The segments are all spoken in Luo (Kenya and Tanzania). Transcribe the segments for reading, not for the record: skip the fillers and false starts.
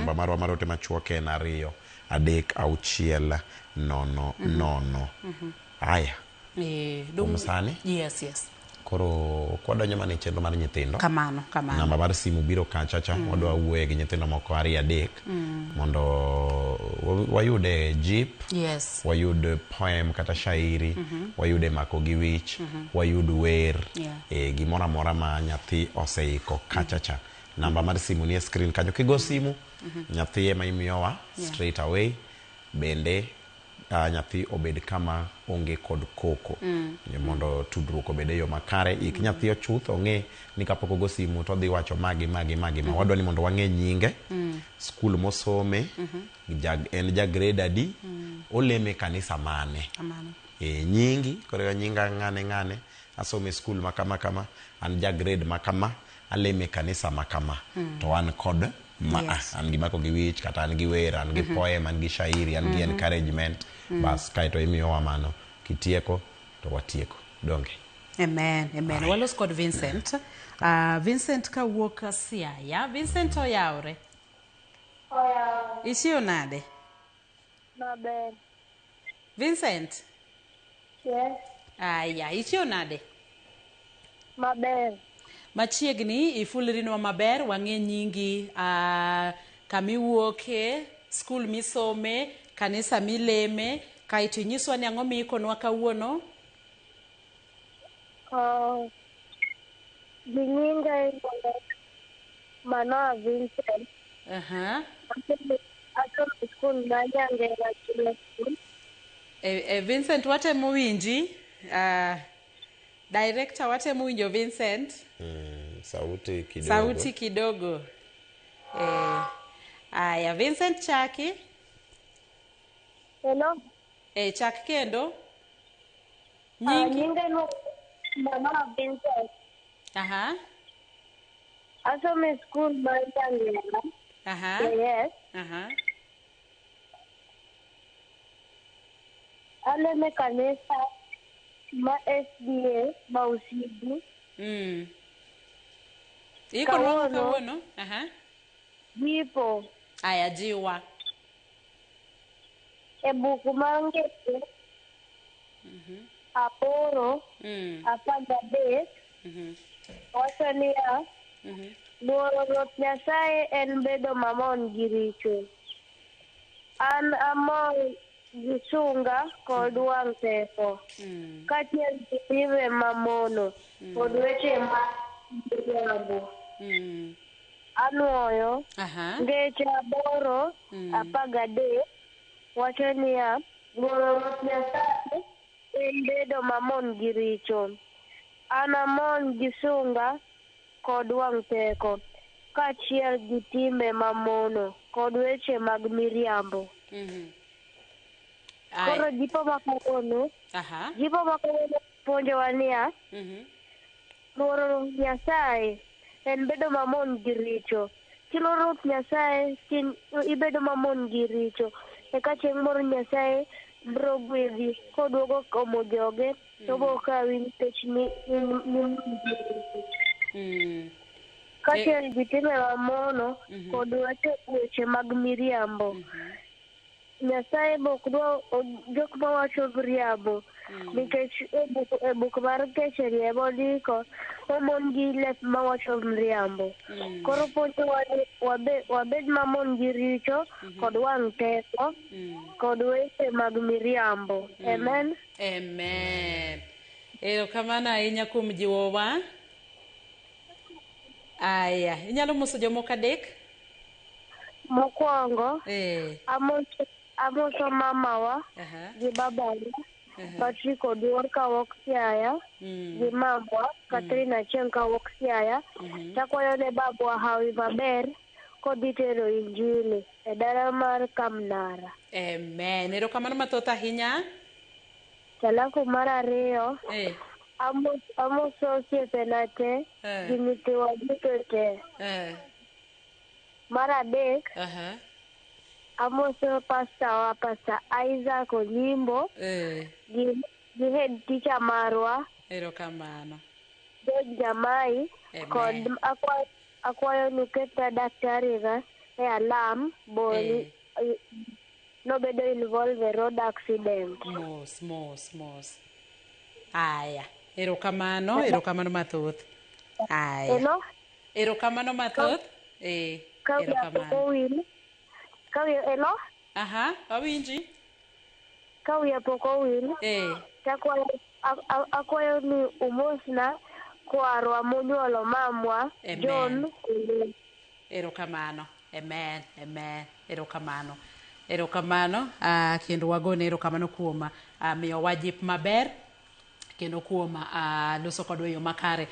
Namba marwa marote machuoke en 2 3 6 0 0. Aya. Sani? Yes. Koro kwadonyo mane chenro mar nyithindo. Kamano. Namba mar simu biro kachacha. Wadwa wuoye gi nyithindo moko 2 3 mondo wayude jeep. Yes. Wayud poem kata shairi. Wayude mako gi wich. Wayud wer. Gimoro amora ma nyathi oseiko kachacha. Namba mar simu ni e screen kanyo. Kigo simu, nyathi ema imiyowa straight away. Bende nyathi obed kama onge kod koko. Mondo tudruok obed e yo makare. Ik nyathi ochuth ong'e ni kapok ogo simu to dhi wacho magi. Wadwa ni mondo wang'e nyinge, skul mosome, en ja grade adi, oleme kanisa mane. Nyingi, kore nyinga ng'ane, asome skul makama, an ja grade makama, aleme kanisa makama. To an kod an gi mako gi wich, kata an gi wer, an gi poem, an gi shairi, an gi encouragement. Bas kaito imiyowa mano. Kitieko to watieko. Donge. Amen. Walos kod Vincent. Vincent kawuok Siaya. Vincent oyawre. Ichio nade? Maber. Vincent? Yes. Aya, ichio nade? Maber. Machiegni ifulrinwa maber, wang'e nyingi, kamiwuoke, skul misome, kanisa mileme, kaito inyiswa ni ang'o miikonwa kawuono? Nyinga Manoa Vincent. Asome skul ma Nyangera skul. Vincent, watemo winji? Director, watemo winjo Vincent? Sauti kidogo. Aya, Vincent chaki? Hello? Chak kendo? Nyinga no Manoa Vincent. Asome skul ma Nyangera. Yes. Aleme kanisa ma SDA ma Usigu. Iko nwa kawuono? Jipo. Aya, jiwa. E buku mar Ngese. Aporo. 13. Wacho niya. Luoro Ruoth Nyasaye en bedo mamon gi richo. An amor gi sunga kod wang' teko. Kaachiel gi timbe mamono kod weche ma miriambo. Anuoyo Ngeche 8 13 wacho niya, luoro Ruoth Nyasaye en bedo mamon gi richo. An amon gi sunga kod wang' teko, kaachiel gi timbe mamono kod weche mag miriambo. Koro jipo makawuono puonjowa niya, luoro Nyasaye en bedo mamon gi richo. Kiluoro Ruoth Nyasaye ibedo mamon gi richo. Eka chieng' moro Nyasaye biro gwedhi koduogo komo joge, to biro kawi nikech ni kaachiel gi timbe mamono kod weche mag miriambo. Nyasaye bok dwa jok mawacho miriambo, nikech e buk mar keche riembo ondiko mamon gi lep mawacho miriambo. Koro puonjowa ni wabed mamon gi richo kod wang' teko kod weche mag miriambo. Amen. Erokamano ahinya kuom jiwowa. Aya, inyalo moso jomoko 3? Mokwongo, amoso mamawa gi babawa, Patrick Oduor kawuok Siaya, gi mamwa Catherine Achieng kawuok Siaya. Takwayo ne babwa hawi maber kodhi tero injili e dala mar Kamnara. Amen. Erokamano mathoth ahinya. Alafu mar 2, amoso osiepena te gi nyithiwa duto te. Mar 3, amoso Pastor Isaac Onyimbo gi head teacher marwa. Erokamano. George Jamai kod akwayo nuketa daktari ga e alam boni nobedo involved e road accident. Mos. Aya, erokamano mathoth. Aya. Hello? Erokamano mathoth. Erokamano. Hello? Aha, awinji. Ka wiya pok owil, akwayo ni umosna kwarwa monyuolo mamwa, John. Erokamano. Amen. Erokamano. Kendo wagone erokamano kuom miyowa jip maber. Kendo kuom loso kodwa yo makare.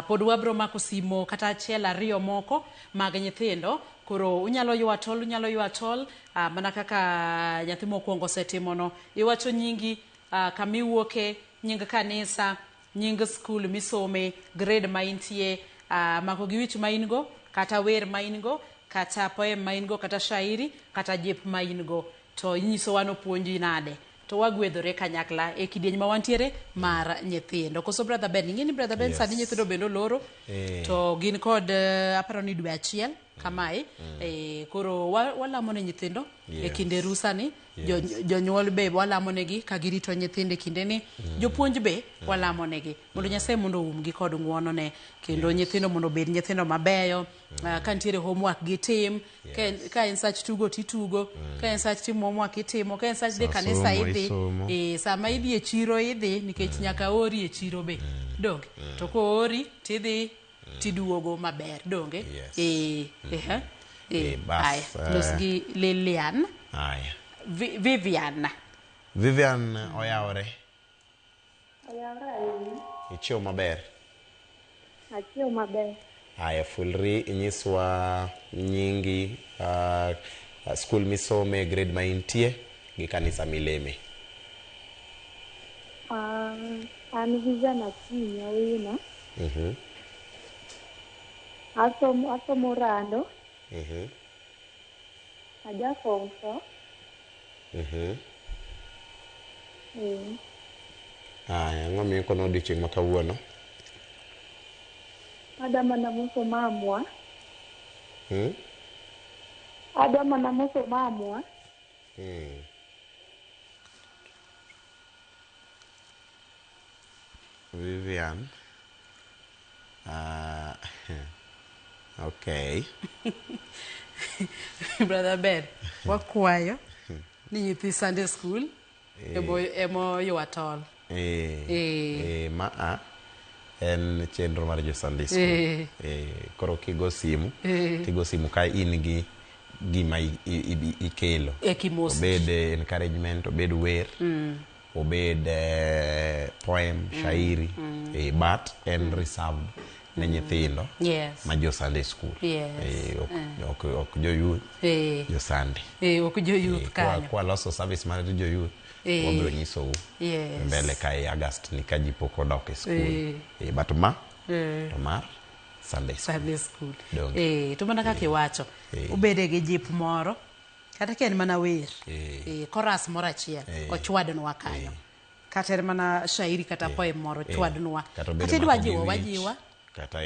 Pod wabro mako simo kata achiel ariyo moko mag nyithindo. Koro unyalo ywa tol mana kaka nyathi mokwongo setimono. Iwacho nyingi, kamiwuoke, nying kanisa, nying skul misome, grade ma intie, mako gi wich ma ingo, kata wer ma ingo, kata poem ma ingo, kata shairi, kata jip ma ingo. To inyiso wano puonji nade. To wagwedhore kanyakla e kidieny ma wantiere mar nyithindo. Koso brother Ben, ing'eni brother Ben sani nyithindo bendo loro. To gin kod aparo ni dwe achiel kamae. Koro walamo ne nyithindo e kinde rusani. Jonyuol be walamo negi ka girito nyithinde kinde ni. Jopuonj be walamo negi. Mondo Nyasaye mondo umgi kod ng'uono ne. Kendo nyithindo mondo bed nyithindo mabeyo. Ka ntiere homework gitim. Ka en sach tugo titugo. Ka en sach timo homework itimo. Ka en sach de kanisa idhi. Sama idhi e chiro idhi nikech nyaka ori e chiro be. Donge. To ko ori tidhi tiduogo maber. Donge. Aya. Los gi Lilian. Aya. Vivian oyawre. Ichiew maber. Achiew maber. Aya, fulri inyiswa nyingi, skul misome, grade ma intie gi kanisa mileme. An Vivian Achinya Wina. Asomo Rando. Aja form 4. Aya, ng'omi kono odiochieng' ma kawuono. Adama na moso mamwa. Adama na moso mamwa. Vivian. Okay. Brother Ben, wakwayo ni nyithi Sunday school emo ywa tol. En chenro mar jo Sunday school. Koro kigo simu, tigo simu ka in gi gima ikelo. Obed encouragement, obed wer, obed poem, shairi, but en reserved ne nyithindo ma jo Sunday school. Ok jo youth, jo Sunday. Ok jo youth kanyo. Kwa loso service mar jo youth. Wabro nyiso mbele kai August ni kaji poko dok e school. But mar Sunday school. To mana kaka iwacho, ubede gi jip moro, kata ken mana wer, chorus moro achiel, ochwadnwa kanyo. Kata en mana shairi kata poem moro, chwadnwa. Kata idwa jiwo, wajiwa. Kata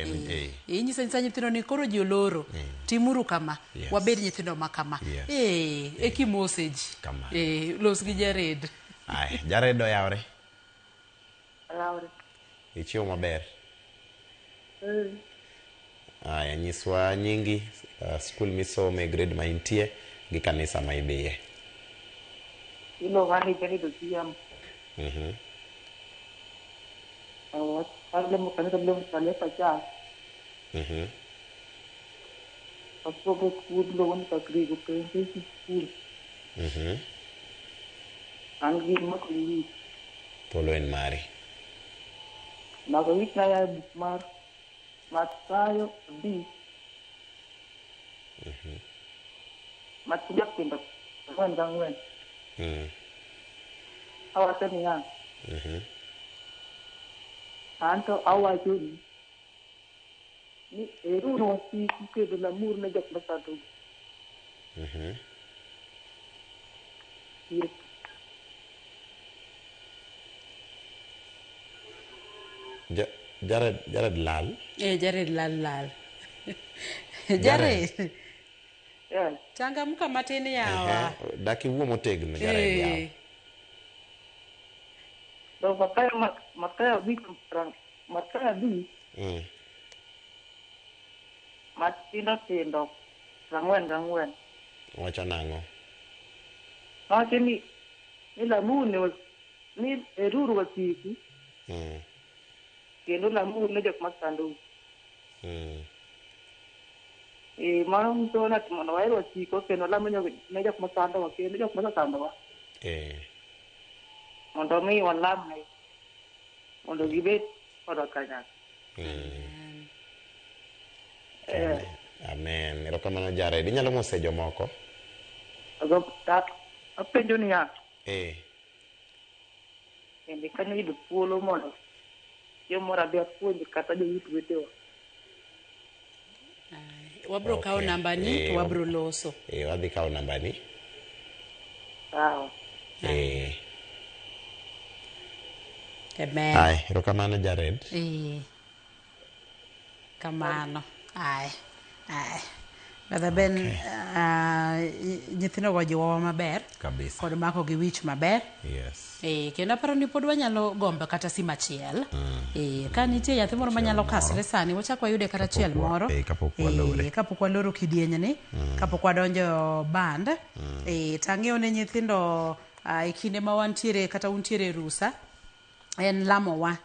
inyisa nyithindo ni koro ji oloro, timuru kama, wabed nyithindo ma kama. Ekimoseji. Los gi Jared. Jared oyawre. Oyawre. Ichiew maber. Aya, nyiswa nyingi, skul misome, grade ma intie gi kanisa ma idhiye. Iluonga ni Jared Odhiambo. Alemo kanisa bilemo Talefa Church. Asomo skul luongo ni Kagrego Presentation School. An gi mako wich. Polo en mari. Mako wich na ya buk mar Mathayo 5. Matuja kendo ng'wen. Awacho niya. Anto awacho ni eru nosi kikedo lamur na jok masando. Jared Lal. Jared Lal. Jared. Yeah. Changamka matin yawa. Daki wuo motegno Jared yawa. So makaya bi matindo rangwen. Wacho nango. Wacho ni lamune ni eruru wasiki. Kendo lamune jok masando. Mano mtona timono wairo wasiko kendo lamune ne jok masando kendo jok masando wa. Mondo mi walam ne. Mondo gibet pada kanya. Amen. Erokamano Jared. Inyalo mose jomoko? Apenjo ni ya. Kende kanyo yudo thuolo mondo chiemo rabia puonj kata joyut wetewa. Wabro kawo nambani to wabro loso. Wadhi kawo nambani. Sawa. Amen. Ai, erokamano Jared. Kamano. Ai. Brother Ben, nyithindo go jiwowa maber. Kabisa. Kod mako gi wich maber. Yes. Kendo aparo ni pod wanyalo gombe kata sim achiel. Ka nitie nyathi moro manyalo kasre sani, wachak wayude kata achiel moro. Kapok waloro kidieny ni, kapok wadonjo band. Tang'eyo ne nyithindo e kinde ma wantiere kata untiere rusa, en lamowa.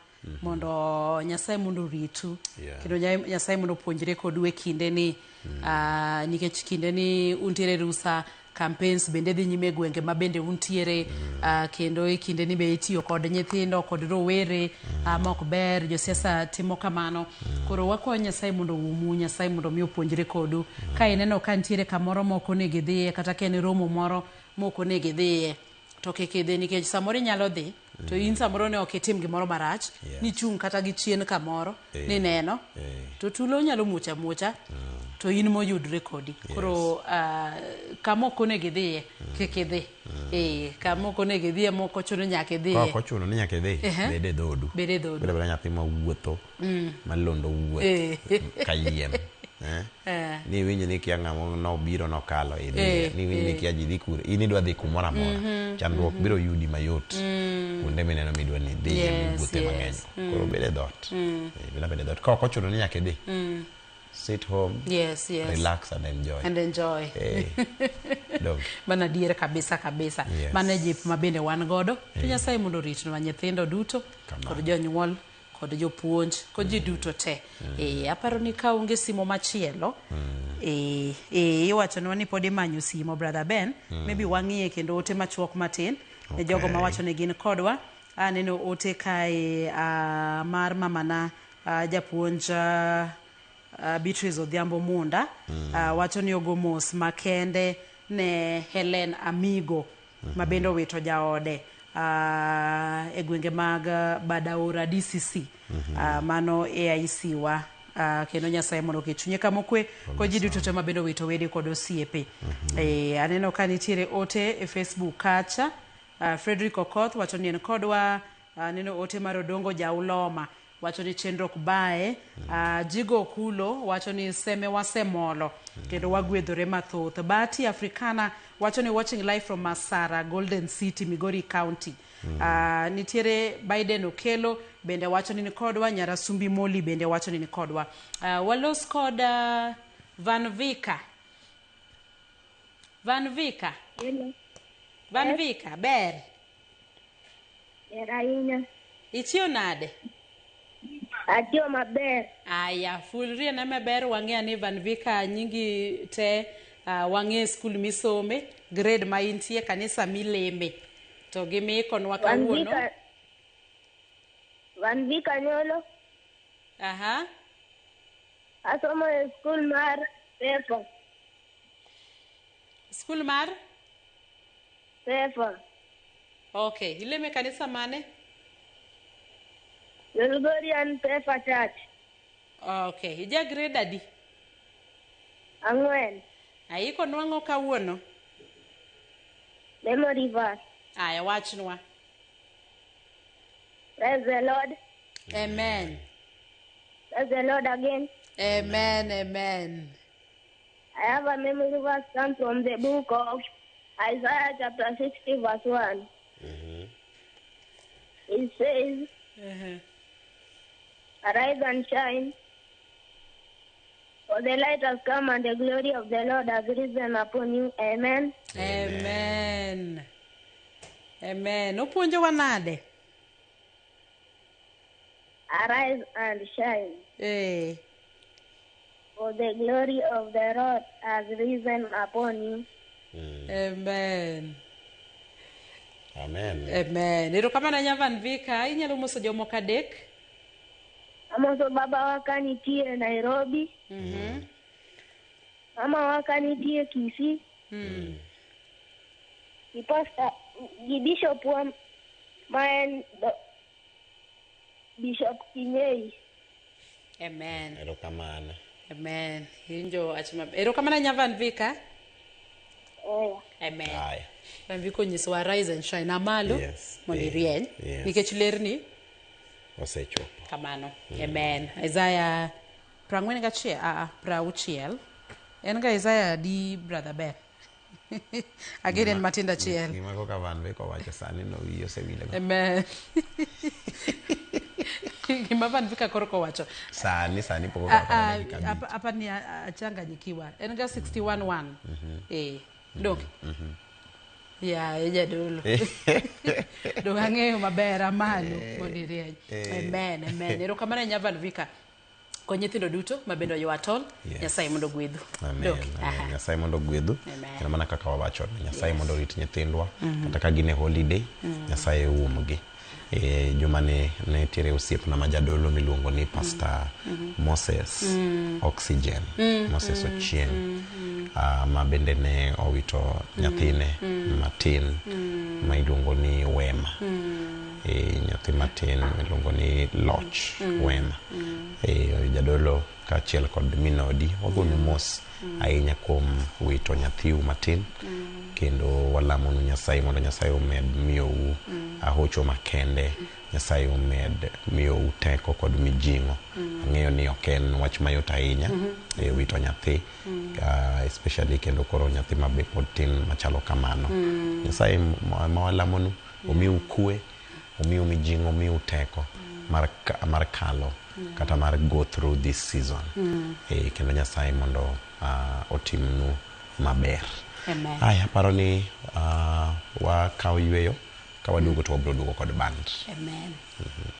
Mondo Nyasaye mondo ritu. Kendo Nyasaye mondo puonjre kodu e kinde ni. Nikech kinde ni untiere rusa, campaigns bende dhi nyime gwenge ma bende untiere, kendo e kinde ni be itiyo kod nyithindo kod rowere mok ber, josiasa timo kamano. Koro wakwayo Nyasaye mondo umu, Nyasaye mondo mi opuonjre kodu. Ka ineno ka ntiere kamoro moko ne gidhiye kata ka en romo moro moko ne gidhiye, to kik idhi nikech samoro inyalo dhi to in samoro ne ok itim gimoro marach, ni chung kata gi chien kamoro ni neno, to tulo nyalo mucha to in moyudre kodi. Koro kamoko ne gidhiye kik idhi. Kamoko ne gidhiye moko chuno nyaka idhiye. Ko chuno ni nyaka idhi, bede dhodu. Bede nyathi ma wuotho, malondo wuoth kayiem. Ni winji ni kia ng'amo nobiro nokalo idhi, ni winji ni kia jidhi kure, ini dwa dhi kumoro amora, chandruok biro yudi mayot kuonde mineno midwa ni dhi wuothe mang'eny. Koro bede dhot. Bede dhot. Ko chuno ni nyaka idhi. Sit home, relax and enjoy. Mana diere kabisa. Mana jip mabende wan godo. To Nyasaye mondo ritnwa nyithindo duto, kod jonyuol, kod jopuonj, kod ji duto te. Aparo ni ka unge simo machielo, iwachonwa ni pod imanyo simo, Brother Ben. Maybe wang'iye kendo ote machuok matin. Ne jogo mawacho ni gin kodwa. Aneno ote kae mar mamana japuonj Beatrice Odhiambo Munda. Wacho ni ogo mos makende ne Helen Amigo mabende owito jaode e gwenge mag Badaura DCC. Mano AIC wa kendo Nyasaye mondo kichunye kamokwe ko ji duto te mabende owito wede kod osiepe. Aneno ka nitiere ote e Facebook kacha. Frederick Okoth wacho ni en kodwa. Aneno ote mar Odongo Jauloma wacho ni chenrok bae. Jigo Kulo wacho ni seme wasemolo kendo wagwedhore mathoth. Bati Africana wacho ni watching live from Masara, Golden City, Migori County. Nitiere Biden Okelo bende wacho ni kodwa. Nyarasumbi Moli bende wacho ni kodwa. Walos kod Van Vika. Van Vika, ber. Ahinya. Ichio nade? Achio maber. Aya, fulrie na maber. Wang'e ni Van Vika nyingi te wang'e skul misome, grade ma intie, kanisa mileme. To gimi konwa kawuono. Van Vika nyolo. Aha. Asomo e skul mar Sefa. Skul mar? Sefa. Okay, ileme kanisa mane? Yolgorian Sefa Church. Okay, ija grade adi? 4. Aiko nwang'o kawuono? Memory verse. Aya, wachnwa. Praise the Lord. Amen. Praise the Lord again. Amen. I have a memory verse comes from the book of Isaiah chapter 60 verse 1. It says, Arise and shine, for the light has come and the glory of the Lord has risen upon you. Amen. Amen. Amen. Upuonjo wanade? Arise and shine, Eh. for the glory of the Lord has risen upon you. Amen. Amen. Amen. Erokamano Nyavan Vika, inyalo moso jomoko adek. Amoso baba waka nitie Nairobi. Mama waka nitie Kisii. Gi pastor gi bishop wa maen Bishop Kinyei. Amen. Erokamano. Amen. Hinjo achima. Erokamano Nyavan Vika. Amen. Aya. Viko nyiso rise and shine amalo. Yes. Mondi rieny. Yes. Nikech lerni. Osechopo. Kamano. Amen. Isaiah 46. En ga Isaiah di brother Ben. Again en matinda chiel. Gima koka Van Vika wacho sani no wiyo sewile go. Amen. Gima Van Vika koroko wacho. Sani poko kwa dakika. Hapa ni achanganyikiwa. En ga 61:1. Dok. Ya, eja dolo. Dok ang'eyo maber amalo mondi rieny. Amen, amen. Erokamano Nyavan Vika. Ko nyithindo duto mabendo ywa tol, Nyasaye mondo gwedhu. Amen. Nyasaye mondo gwedhu. Kendo mana kaka wawacho, Nyasaye mondo rit nyithindwa kata ka gine holiday, Nyasaye umgi. Juma ne tiere osiepna ma jadolo miluongo ni Pastor Moses Oxygen, Moses Ochieng, ma bende ne owito nyathine matin ma iluongo ni Wema. Nyathi matin miluongo ni Loch Wema. Jadolo kaachiel kod minodi wagonu mos ahinya kuom wito nyathiu matin, kendo walamonu Nyasaye mondo Nyasaye omed miyou ahocho makende, Nyasaye omed miyou teko kod mijing'o. Ang'eyo ni ok en wach mayot ahinya wito nyathi, especially kendo koro nyathi mabe pod tin machalo kamano. Nyasaye mawalamonu omiu kwe, omiu mijing'o, omiu teko mar kalo kata mar go through this season. Kendo Nyasaye mondo otimnu maber. Amen. Aya, paro ni wakaw yweyo, ka waduogo to wabiro duogo kod band. Amen.